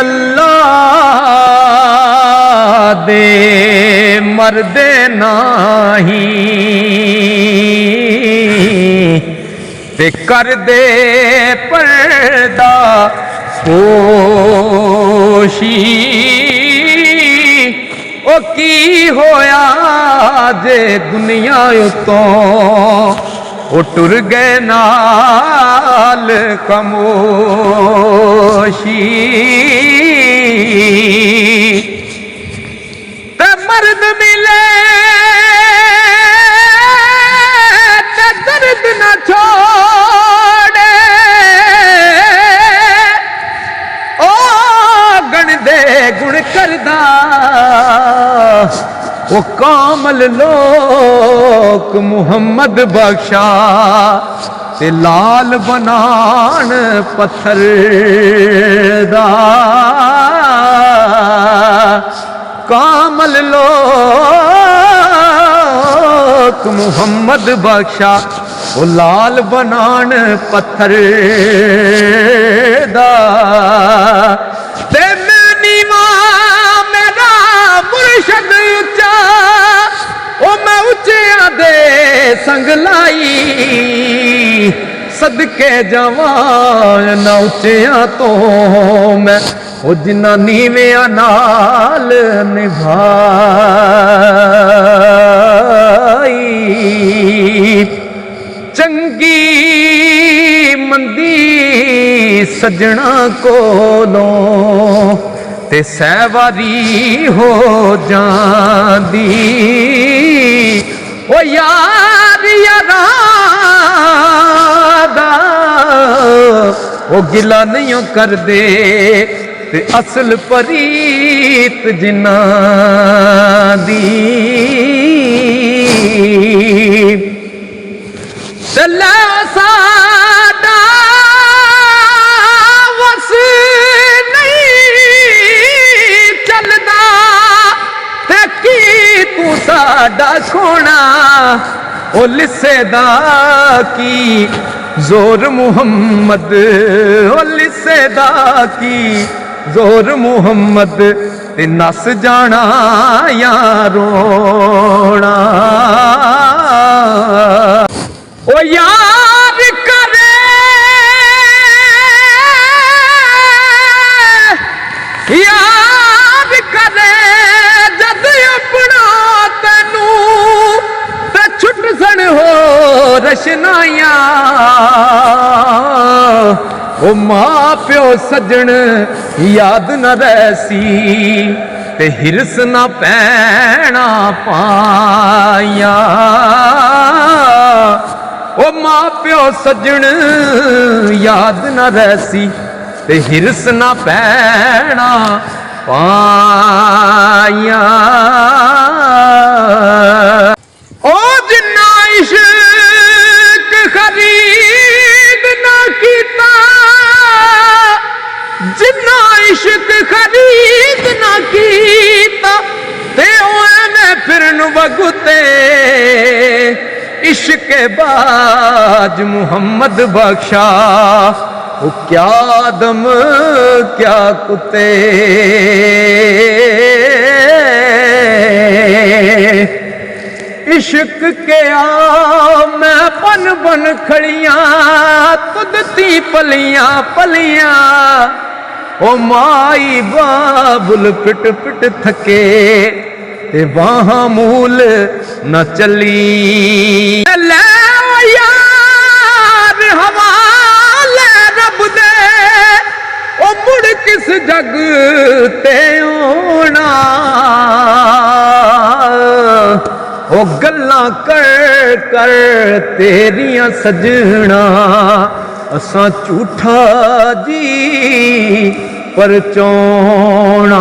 अल्लाह दे मरदे नाही ते कर दे पर्दा पोशी ओ की होया जे दुनिया उतों ओ टुर गए नाल खामोशी ते मर्द मिले ते दर्द न छोड़े ओ गण दे गुण करदा वो कामल लोक मुहम्मद बख्शा ते लाल बनान पत्थर दा कामल लोक मुहम्मद बख्शा वो लाल बनान पत्थर दा मुर्शद उच्चा ओ मैं उच्चिया दे संग लाई सदके जवान न उच्चिया तो मैं ओ जिन्ना नीविया नाल निभाई चंगी मंदी सजना कोलों ते सहवारी हो जांदी ओ यार यारा दा ओ गिला नहीं कर दे ते असल परीत जिन्ना दी चला साडा वस साडा सोना ओ लिसे दा की जोर मुहम्मद ओ लिसे दा की जोर मुहम्मद ते नस जाना या रोना ओ यार करे यार करे जद अपना सन हो रशनाया ओ मां प्यो सजन याद न रहसी ते हिरस न पैना पाया ओ मां प्यो सजन याद न रहसी ते हिरस न पैना पाया ओ जिन्ना इश्क खरीद ना कीता जिन्ना इश्क खरीद ना कीता ते ओने फिरन वगुते इश्क बाज मुहम्मद बख्शा वो क्या दम क्या कुते इश्क के आ मैं बन बन खड़ियां तुदती पलियां पलियां ओ माई बाबुल पिट पिट थके ते वहां मूल न चली ले यार हवाले रब दे ओ मुड़ किस जग ते होना ओ गल्लां कर कर तेरियां सजना असां झूठा जी परचौना